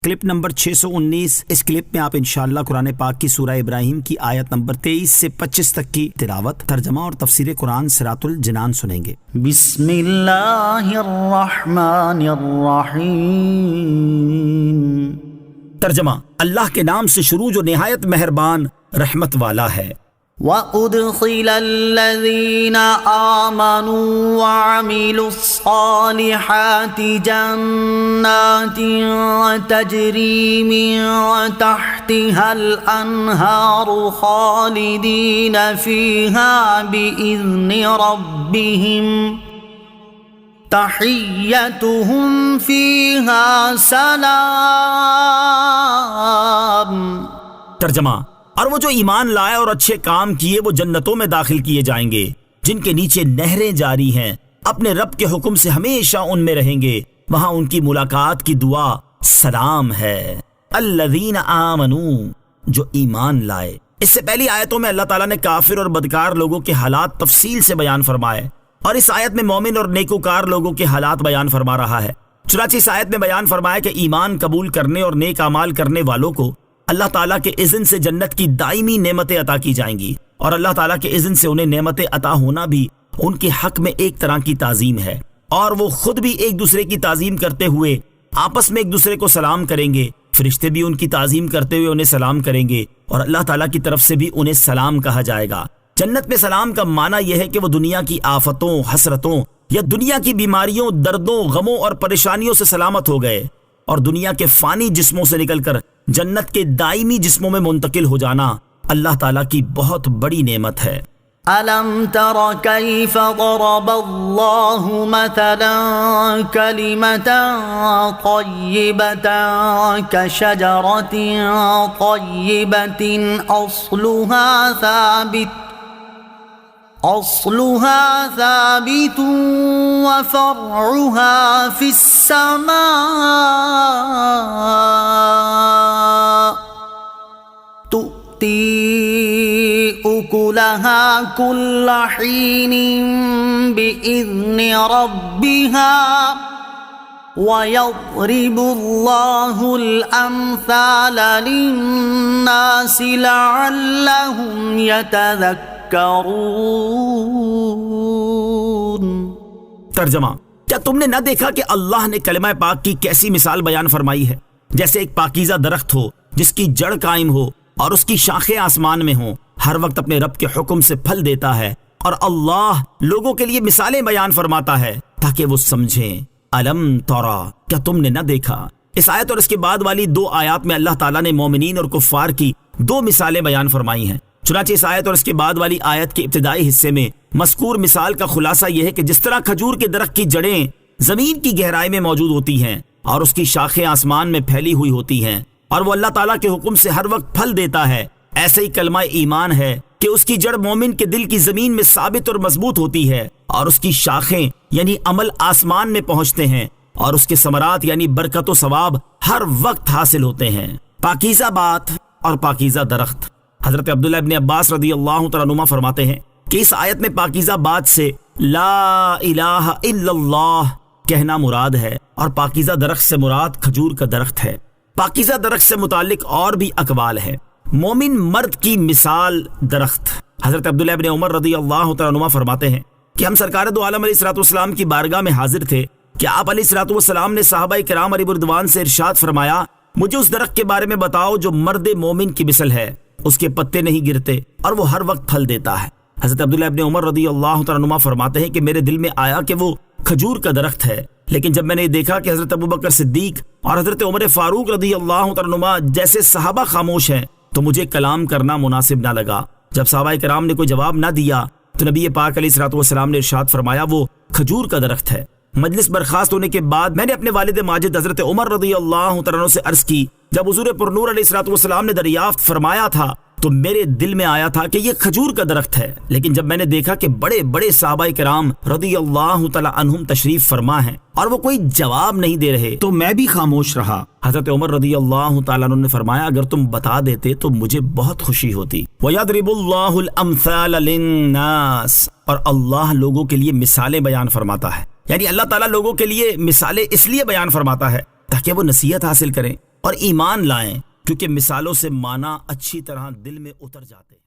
Clip number 619۔ اس clip میں آپ انشاءاللہ قرآن پاک کی سورہ ابراہیم کی آیت نمبر 23 سے 25 تک کی تلاوت، ترجمہ اور تفسیر قرآن صراط الجنان سنیں گے۔ بسم اللہ الرحمن الرحیم۔ ترجمہ: اللہ کے نام سے شروع جو نہایت مہربان رحمت والا ہے۔ وَأُدْخِلَ الَّذِينَ آمَنُوا وَعَمِلُوا الصَّالِحَاتِ جَنَّاتٍ تَجْرِي مِن تَحْتِهَا الْأَنْهَارُ خَالِدِينَ فِيهَا بِإِذْنِ رَبِّهِمْ تَحِيَّتُهُمْ فِيهَا سَلَامٌ۔ ترجمہ: اور وہ جو ایمان لائے اور اچھے کام کیے وہ جنتوں میں داخل کیے جائیں گے جن کے نیچے نہریں جاری ہیں، اپنے رب کے حکم سے ہمیشہ ان میں رہیں گے، وہاں ان کی ملاقات کی دعا سلام ہے۔ الذین آمنوا، جو ایمان لائے۔ اس سے پہلی آیتوں میں اللہ تعالیٰ نے کافر اور بدکار لوگوں کے حالات تفصیل سے بیان فرمائے، اور اس آیت میں مومن اور نیکوکار لوگوں کے حالات بیان فرما رہا ہے۔ چنانچہ اس آیت میں بیان فرمایا کہ ایمان قبول کرنے اور نیک اعمال کرنے والوں کو اللہ تعالیٰ کے اذن سے جنت کی دائمی نعمتیں عطا کی جائیں گی، اور اللہ تعالیٰ کے اذن سے انہیں نعمتیں عطا ہونا بھی ان کے حق میں ایک طرح کی تعظیم ہے، اور وہ خود بھی ایک دوسرے کی تعظیم کرتے ہوئے آپس میں ایک دوسرے کو سلام کریں گے، فرشتے بھی ان کی تعظیم کرتے ہوئے انہیں سلام کریں گے، اور اللہ تعالیٰ کی طرف سے بھی انہیں سلام کہا جائے گا۔ جنت میں سلام کا معنی یہ ہے کہ وہ دنیا کی آفتوں، حسرتوں یا دنیا کی بیماریوں، دردوں، غموں اور پریشانیوں سے سلامت ہو گئے، اور دنیا کے فانی جسموں سے نکل کر جنت کے دائمی جسموں میں منتقل ہو جانا اللہ تعالیٰ کی بہت بڑی نعمت ہے۔ أَلَمْ تَرَ كَيْفَ ضَرَبَ اللَّهُ مَثَلًا كَلِمَةً طَيِّبَةً كَشَجَرَةٍ طَيِّبَةٍ أَصْلُهَا ثَابِتٌ وَفَرْعُهَا فِي السَّمَاءِ تُؤْتِي أُكُلَهَا كُلَّ حِينٍ بِإِذْنِ رَبِّهَا وَيَضْرِبُ اللَّهُ الْأَمْثَالَ لِلنَّاسِ لَعَلَّهُمْ يَتَذَكَّرُونَ۔ ترجمہ: کیا تم نے نہ دیکھا کہ اللہ نے کلمہ پاک کی کیسی مثال بیان فرمائی ہے؟ جیسے ایک پاکیزہ درخت ہو جس کی جڑ قائم ہو اور اس کی شاخیں آسمان میں ہوں، ہر وقت اپنے رب کے حکم سے پھل دیتا ہے، اور اللہ لوگوں کے لیے مثالیں بیان فرماتا ہے تاکہ وہ سمجھیں۔ الم ترا، کیا تم نے نہ دیکھا؟ اس آیت اور اس کے بعد والی دو آیات میں اللہ تعالیٰ نے مومنین اور کفار کی دو مثالیں بیان فرمائی ہیں۔ چنانچہ اس آیت اور اس کے بعد والی آیت کے ابتدائی حصے میں مذکور مثال کا خلاصہ یہ ہے کہ جس طرح کھجور کے درخت کی جڑیں زمین کی گہرائی میں موجود ہوتی ہیں اور اس کی شاخیں آسمان میں پھیلی ہوئی ہوتی ہیں، اور وہ اللہ تعالیٰ کے حکم سے ہر وقت پھل دیتا ہے، ایسے ہی کلمہ ایمان ہے کہ اس کی جڑ مومن کے دل کی زمین میں ثابت اور مضبوط ہوتی ہے، اور اس کی شاخیں یعنی عمل آسمان میں پہنچتے ہیں، اور اس کے ثمرات یعنی برکت و ثواب ہر وقت حاصل ہوتے ہیں۔ پاکیزہ بات اور پاکیزہ درخت۔ حضرت عبداللہ ابن عباس رضی اللہ تعالیٰ عنہما فرماتے ہیں کہ اس آیت میں پاکیزہ بات سے لا الہ الا اللہ کہنا مراد ہے، اور پاکیزہ درخت سے مراد کھجور کا درخت ہے۔ پاکیزہ درخت سے متعلق اور بھی اقوال ہے۔ مومن مرد کی مثال درخت۔ حضرت عبداللہ ابن عمر رضی اللہ تعالیٰ عنہما فرماتے ہیں کہ ہم سرکار دو عالم علیہ الصلوۃ والسلام کی بارگاہ میں حاضر تھے کہ آپ علیہ الصلوۃ والسلام نے صحابہ کرام علیہ رضوان سے ارشاد فرمایا، مجھے اس درخت کے بارے میں بتاؤ جو مرد مومن کی مثل ہے، اس کے پتے نہیں گرتے اور وہ ہر وقت پھل دیتا ہے۔ حضرت عبداللہ ابن عمر رضی اللہ تعالیٰ عنہما فرماتے ہیں کہ میرے دل میں آیا کہ وہ کھجور کا درخت ہے، لیکن جب میں نے دیکھا کہ حضرت ابوبکر صدیق اور حضرت عمر فاروق رضی اللہ تعالیٰ عنہما جیسے صحابہ خاموش ہیں تو مجھے کلام کرنا مناسب نہ لگا۔ جب صحابہ کرام نے کوئی جواب نہ دیا تو نبی پاک علیہ الصلوۃ والسلام نے ارشاد فرمایا وہ کھجور کا درخت ہے۔ مجلس برخاست ہونے کے بعد میں نے اپنے والد ماجد حضرت عمر رضی اللہ تعالیٰ عنہ سے عرض کی، جب حضور پرنور علیہ الصلوۃ والسلام نے دریافت فرمایا تھا تو میرے دل میں آیا تھا کہ یہ کھجور کا درخت ہے، لیکن جب میں نے دیکھا کہ بڑے بڑے صحابہ کرام رضی اللہ تعالیٰ عنہم تشریف فرما ہیں اور وہ کوئی جواب نہیں دے رہے تو میں بھی خاموش رہا۔ حضرت عمر رضی اللہ تعالیٰ عنہ نے فرمایا اگر تم بتا دیتے تو مجھے بہت خوشی ہوتی۔ وَيَضْرِبُ اللَّهُ الْأَمْثَالَ لِلنَّاسِ، اور اللہ لوگوں کے لیے مثالیں بیان فرماتا ہے، یعنی اللہ تعالیٰ لوگوں کے لیے مثالیں اس لیے بیان فرماتا ہے تاکہ وہ نصیحت حاصل کریں۔ اور ایمان لائیں، کیونکہ مثالوں سے معنی اچھی طرح دل میں اتر جاتے ہیں۔